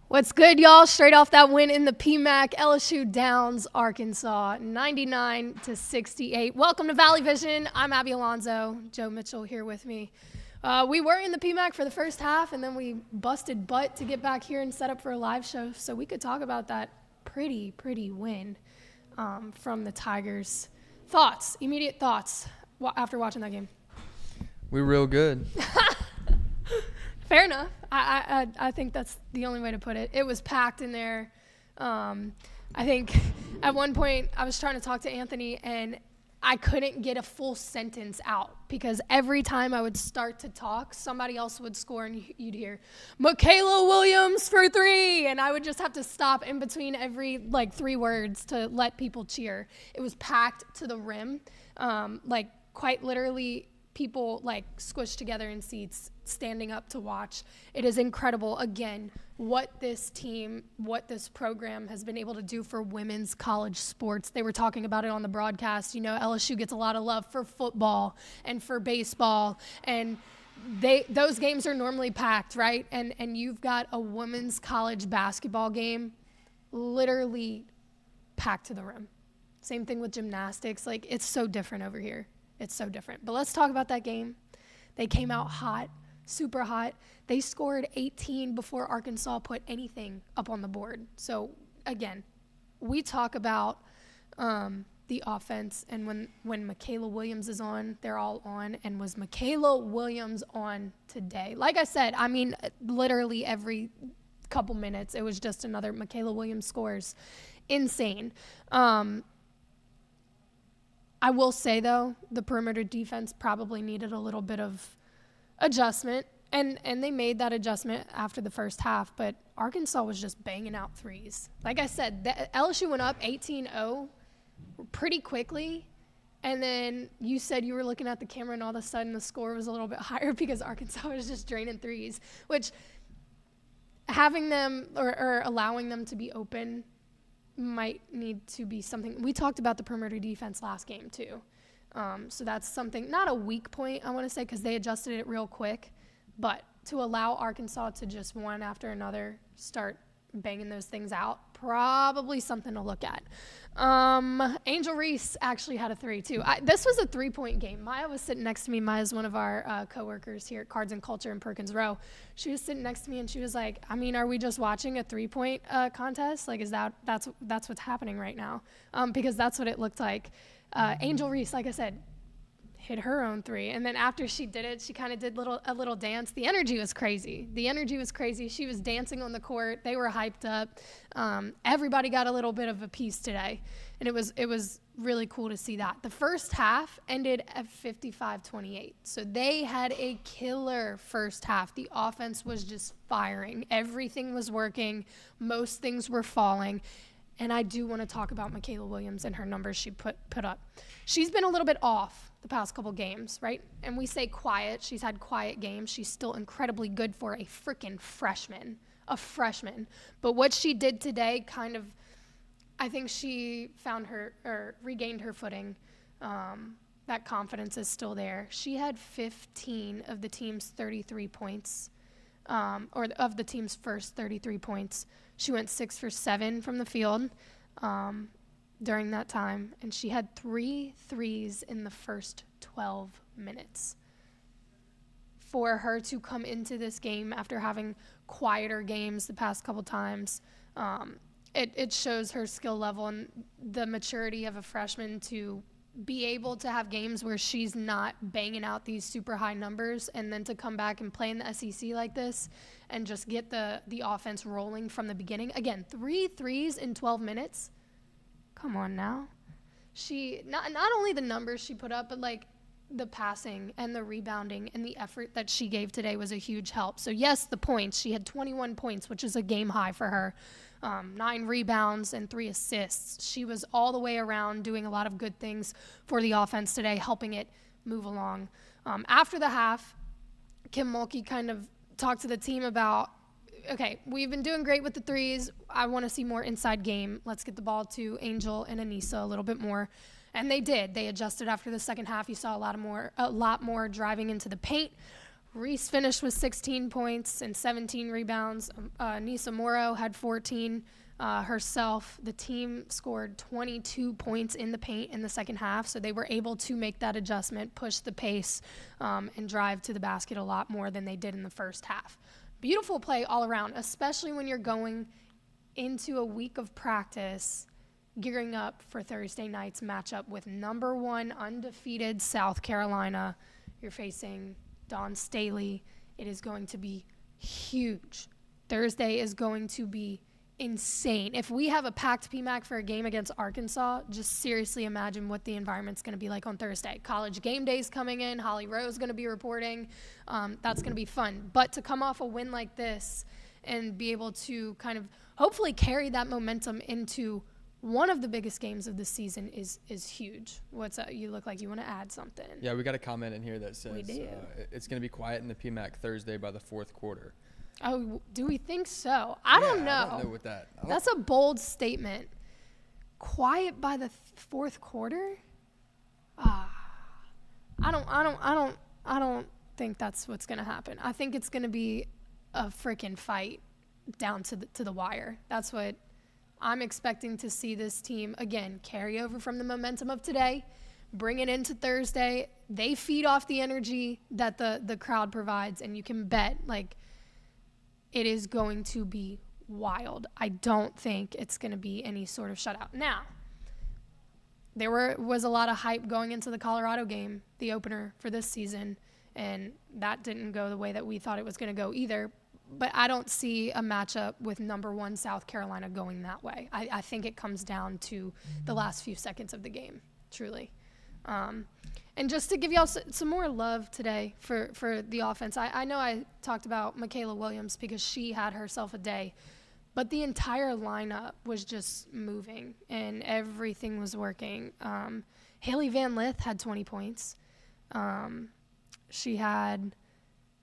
What's good, y'all? Straight off that win in the PMAC, LSU downs Arkansas 99-68. Welcome to Valley Vision. I'm Abby Alonzo. Joe Mitchell here with me. We were in the PMAC for the first half, and then we busted butt to get back here and set up for a live show, so we could talk about that pretty win from the Tigers. Thoughts, immediate thoughts after watching that game? We're real good. Fair enough. I think that's the only way to put it. It was packed in there. I think at one point I was trying to talk to Anthony and I couldn't get a full sentence out because every time I would start to talk, somebody else would score and you'd hear, Michaela Williams for 3, and I would just have to stop in between every, 3 words to let people cheer. It was packed to the rim, quite literally people, squished together in seats, standing up to watch. It is incredible, again, what this team, what this program has been able to do for women's college sports. They were talking about it on the broadcast. You know, LSU gets a lot of love for football and for baseball, and those games are normally packed, right? And you've got a women's college basketball game literally packed to the rim. Same thing with gymnastics. It's so different over here. It's so different. But let's talk about that game. They came out hot. Super hot. They scored 18 before Arkansas put anything up on the board. So, again, we talk about the offense, and when Michaela Williams is on, they're all on. And was Michaela Williams on today? Like I said, literally every couple minutes, it was just another Michaela Williams scores. Insane. I will say, though, the perimeter defense probably needed a little bit of adjustment, and they made that adjustment after the first half, but Arkansas was just banging out threes. Like I said, LSU went up 18-0 pretty quickly, and then you said you were looking at the camera and all of a sudden the score was a little bit higher because Arkansas was just draining threes, which having them or allowing them to be open might need to be something. We talked about the perimeter defense last game too. So that's something, not a weak point, I want to say, because they adjusted it real quick, but to allow Arkansas to just one after another start banging those things out, probably something to look at. Angel Reese actually had a 3 too. This was a 3-point game. Maya was sitting next to me. Maya's one of our coworkers here at Cards and Culture in Perkins Row. She was sitting next to me and she was like, are we just watching a 3-point contest? Is that's what's happening right now? Because that's what it looked like. Angel Reese, like I said, hit her own 3. And then after she did it, she kind of did a little dance. The energy was crazy. She was dancing on the court. They were hyped up. Everybody got a little bit of a piece today. And it was really cool to see that. The first half ended at 55-28. So they had a killer first half. The offense was just firing. Everything was working. Most things were falling. And I do want to talk about Michaela Williams and her numbers she put up. She's been a little bit off the past couple games, right? And we say quiet. She's had quiet games. She's still incredibly good for a freaking freshman. But what she did today I think she found regained her footing. That confidence is still there. She had 15 of the team's 33 points, or of the team's first 33 points. She went 6 for 7 from the field during that time, and she had 3 threes in the first 12 minutes. For her to come into this game after having quieter games the past couple times, it shows her skill level and the maturity of a freshman to be able to have games where she's not banging out these super high numbers, and then to come back and play in the SEC like this and just get the offense rolling from the beginning. Again, 3 threes in 12 minutes. Come on now. She not only the numbers she put up, but the passing and the rebounding and the effort that she gave today was a huge help. So yes, the points. She had 21 points, which is a game high for her. 9 rebounds and 3 assists. She was all the way around doing a lot of good things for the offense today, helping it move along. After the half, Kim Mulkey kind of talked to the team about, okay, we've been doing great with the threes. I want to see more inside game. Let's get the ball to Angel and Aneesah a little bit more. And they did. They adjusted after the second half. You saw a lot more driving into the paint. Reese finished with 16 points and 17 rebounds. Aneesah Morrow had 14 herself. The team scored 22 points in the paint in the second half, so they were able to make that adjustment, push the pace, and drive to the basket a lot more than they did in the first half. Beautiful play all around, especially when you're going into a week of practice, gearing up for Thursday night's matchup with number 1 undefeated South Carolina. You're facing Dawn Staley. It is going to be huge. Thursday is going to be insane. If we have a packed PMAC for a game against Arkansas, just seriously imagine what the environment's going to be like on Thursday. College game day's coming in. Holly Rowe's going to be reporting. That's going to be fun. But to come off a win like this and be able to kind of hopefully carry that momentum into one of the biggest games of the season is huge. What's up? You look like you want to add something. Yeah, we got a comment in here that says We do. It's going to be quiet in the PMAC Thursday by the fourth quarter. Oh, do we think so? I don't know. I don't know what that. That's a bold statement. Quiet by the fourth quarter? I don't think that's what's going to happen. I think it's going to be a freaking fight down to the wire. That's what I'm expecting to see this team, again, carry over from the momentum of today, bring it into Thursday. They feed off the energy that the crowd provides, and you can bet, like, it is going to be wild. I don't think it's going to be any sort of shutout. Now, there was a lot of hype going into the Colorado game, the opener for this season, and that didn't go the way that we thought it was going to go either. But I don't see a matchup with number 1 South Carolina going that way. I think it comes down to the last few seconds of the game, truly. And just to give y'all some more love today for the offense, I know I talked about Michaela Williams because she had herself a day, but the entire lineup was just moving and everything was working. Hailey Van Lith had 20 points. She had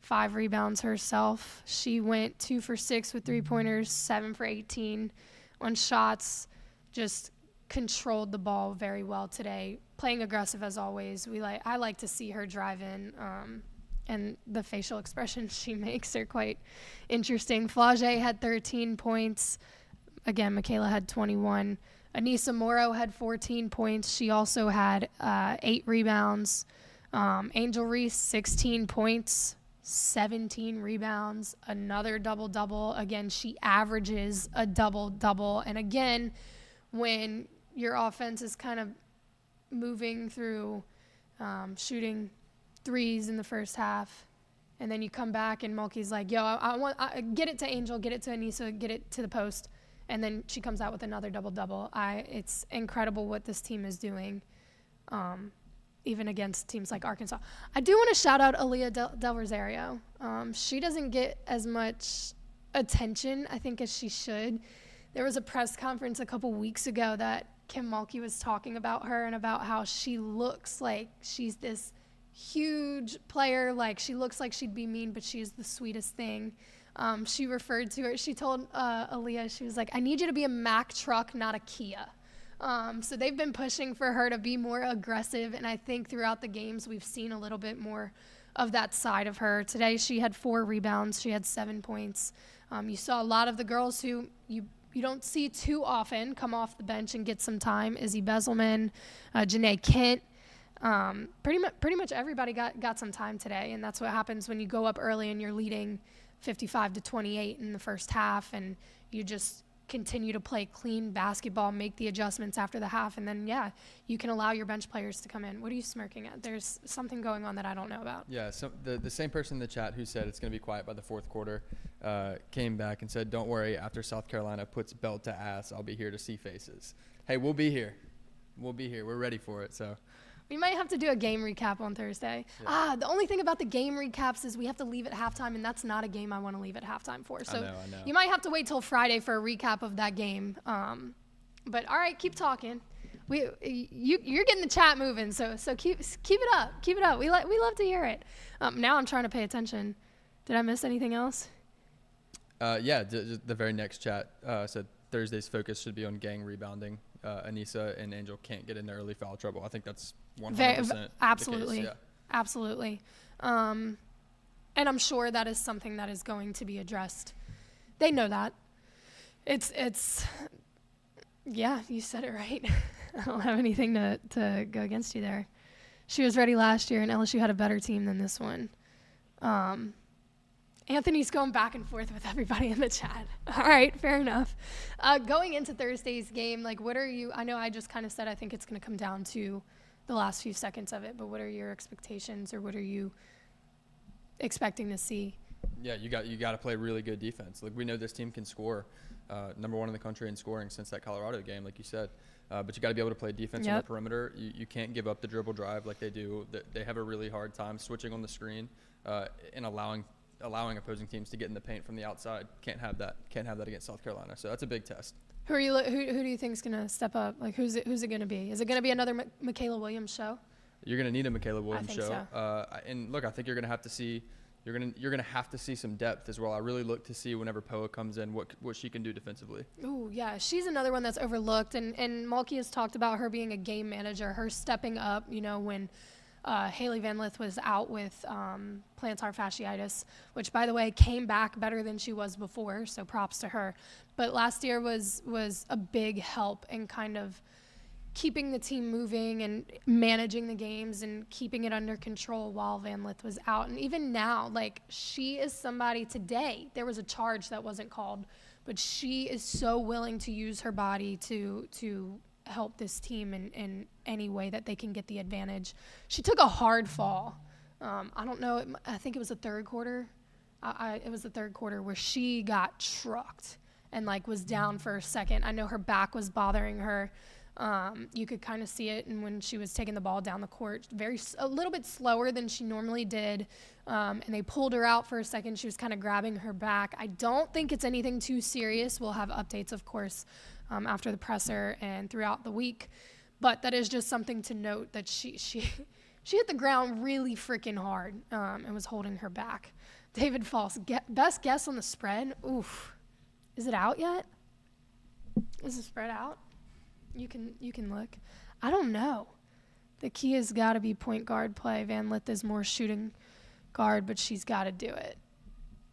5 rebounds herself. She went 2 for 6 with 3-pointers, 7 for 18 on shots, just controlled the ball very well today, playing aggressive as always. I like to see her drive in, and the facial expressions she makes are quite interesting. Flau'jae had 13 points. Again, Mikaylah had 21. Aneesah Morrow had 14 points. She also had 8 rebounds. Angel Reese, 16 points, 17 rebounds, another double-double. Again, she averages a double-double. And again, when your offense is kind of moving through shooting threes in the first half, and then you come back and Mulkey's like, yo, I get it to Angel, get it to Aneesah, get it to the post, and then she comes out with another double-double. It's incredible what this team is doing, even against teams like Arkansas. I do want to shout out Aaliyah Del Rosario. She doesn't get as much attention, I think, as she should. There was a press conference a couple weeks ago that Kim Mulkey was talking about her and about how she looks like she's this huge player. Like, she looks like she'd be mean, but she's the sweetest thing. She referred to her. She told Aaliyah, she was like, I need you to be a Mack truck, not a Kia. So they've been pushing for her to be more aggressive, and I think throughout the games we've seen a little bit more of that side of her. Today she had 4 rebounds. She had 7 points. You saw a lot of the girls who you don't see too often come off the bench and get some time. Izzy Bezelman, Janae Kent. Pretty much everybody got some time today, and that's what happens when you go up early and you're leading 55-28 in the first half, and you just continue to play clean basketball, make the adjustments after the half, and then, yeah, you can allow your bench players to come in. What are you smirking at? There's something going on that I don't know about. Yeah, so the same person in the chat who said it's going to be quiet by the fourth quarter came back and said, don't worry, after South Carolina puts belt to ass, I'll be here to see faces. Hey, we'll be here. We're ready for it, so. We might have to do a game recap on Thursday. Yeah. The only thing about the game recaps is we have to leave at halftime, and that's not a game I want to leave at halftime for. So I know. You might have to wait till Friday for a recap of that game. But all right, keep talking. You're getting the chat moving, so keep it up. Keep it up. We love to hear it. Now I'm trying to pay attention. Did I miss anything else? Yeah, the very next chat said Thursday's focus should be on gang rebounding. Aneesah and Angel can't get in there early foul trouble. I think that's 100% absolutely. the case, yeah. Absolutely. And I'm sure that is something that is going to be addressed. They know that. It's yeah, you said it right. I don't have anything to go against you there. She was ready last year, and LSU had a better team than this one. Anthony's going back and forth with everybody in the chat. All right, fair enough. Going into Thursday's game, like, what are you – I know I just kind of said I think it's going to come down to the last few seconds of it, but what are your expectations, or what are you expecting to see? Yeah, you got to play really good defense. Like, we know this team can score, number one in the country in scoring since that Colorado game, like you said. But you got to be able to play defense on the perimeter. You can't give up the dribble drive like they do. They have a really hard time switching on the screen and allowing opposing teams to get in the paint from the outside. Can't have that against South Carolina. So that's a big test. Who do you think is going to step up? Like, who's it going to be? Is it going to be another Michaela Williams show? You're going to need a Michaela Williams show. So. And look, I think you're going to have to see. You're gonna have to see some depth as well. I really look to see whenever Poa comes in what she can do defensively. Ooh, yeah, she's another one that's overlooked, and Mulkey has talked about her being a game manager, her stepping up. You know, when Hailey Van Lith was out with plantar fasciitis, which, by the way, came back better than she was before, so props to her. But last year was a big help in kind of keeping the team moving and managing the games and keeping it under control while Van Lith was out. And even now, like, she is somebody today. There was a charge that wasn't called, but she is so willing to use her body to help this team in any way that they can get the advantage. She took a hard fall. I don't know. I think it was the third quarter. It was the third quarter where she got trucked and, like, was down for a second. I know her back was bothering her. You could kind of see it, and when she was taking the ball down the court, a little bit slower than she normally did, and they pulled her out for a second. She was kind of grabbing her back. I don't think it's anything too serious. We'll have updates, of course, after the presser and throughout the week, but that is just something to note that she hit the ground really freaking hard and was holding her back. David False, best guess on the spread? Oof. Is it out yet? Is the spread out? You can look. I don't know. The key has got to be point guard play. Van Lith is more shooting guard, but she's got to do it.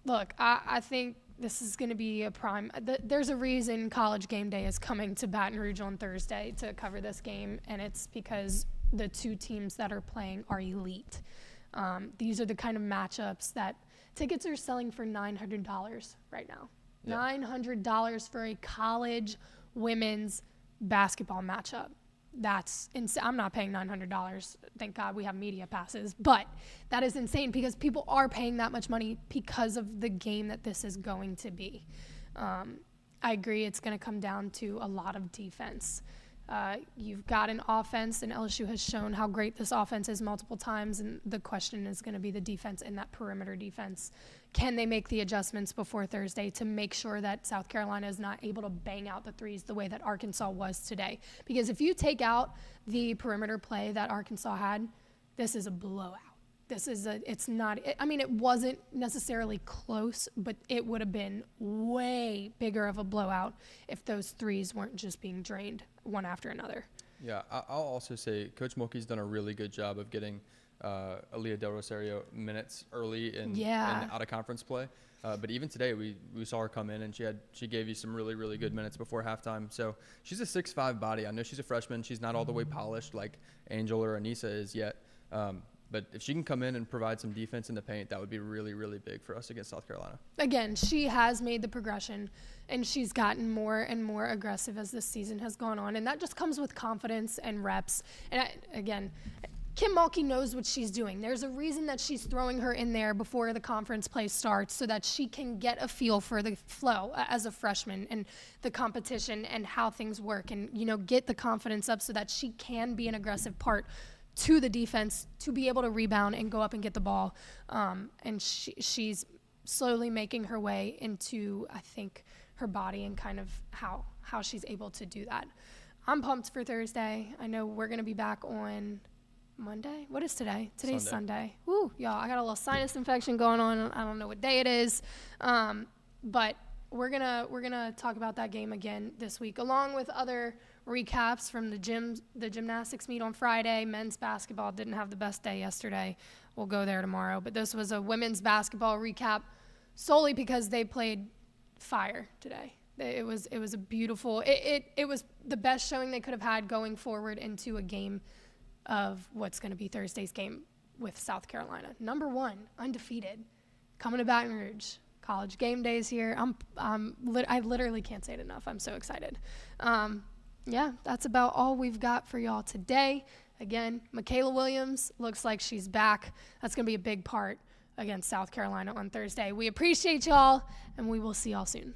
Look, I think this is going to be a prime. There's a reason College Game Day is coming to Baton Rouge on Thursday to cover this game, and it's because the two teams that are playing are elite. These are the kind of matchups that tickets are selling for $900 right now. Yeah. $900 for a college women's basketball matchup. That's insane. I'm not paying $900. Thank God we have media passes, but that is insane because people are paying that much money because of the game that this is going to be. I agree. It's going to come down to a lot of defense. You've got an offense, and LSU has shown how great this offense is multiple times, and the question is going to be the defense in that perimeter defense. Can they make the adjustments before Thursday to make sure that South Carolina is not able to bang out the threes the way that Arkansas was today? Because if you take out the perimeter play that Arkansas had, this is a blowout. It wasn't necessarily close, but it would have been way bigger of a blowout if those threes weren't just being drained one after another. Yeah, I'll also say Coach Mulkey's done a really good job of getting Aaliyah Del Rosario minutes early in out-of-conference play. But even today, we saw her come in, and she gave you some really, really good minutes before halftime. So she's a 6'5" body. I know she's a freshman. She's not all the way polished like Angel or Aneesah is yet. But if she can come in and provide some defense in the paint, that would be really, really big for us against South Carolina. Again, she has made the progression, and she's gotten more and more aggressive as this season has gone on. And that just comes with confidence and reps. And again, Kim Mulkey knows what she's doing. There's a reason that she's throwing her in there before the conference play starts so that she can get a feel for the flow as a freshman and the competition and how things work and, get the confidence up so that she can be an aggressive part to the defense to be able to rebound and go up and get the ball. And she's slowly making her way into, I think, her body and kind of how she's able to do that. I'm pumped for Thursday. I know we're going to be back on Monday. What is today? Today's Sunday. Woo, y'all, I got a little sinus infection going on. I don't know what day it is. But we're gonna talk about that game again this week, along with other recaps from the gymnastics meet on Friday. Men's basketball didn't have the best day yesterday. We'll go there tomorrow. But this was a women's basketball recap solely because they played fire today. It was a beautiful. It was the best showing they could have had going forward into a game of what's going to be Thursday's game with South Carolina. Number 1, undefeated, coming to Baton Rouge. College game days here. I literally can't say it enough. I'm so excited. Yeah, that's about all we've got for y'all today. Again, Michaela Williams looks like she's back. That's going to be a big part against South Carolina on Thursday. We appreciate y'all, and we will see y'all soon.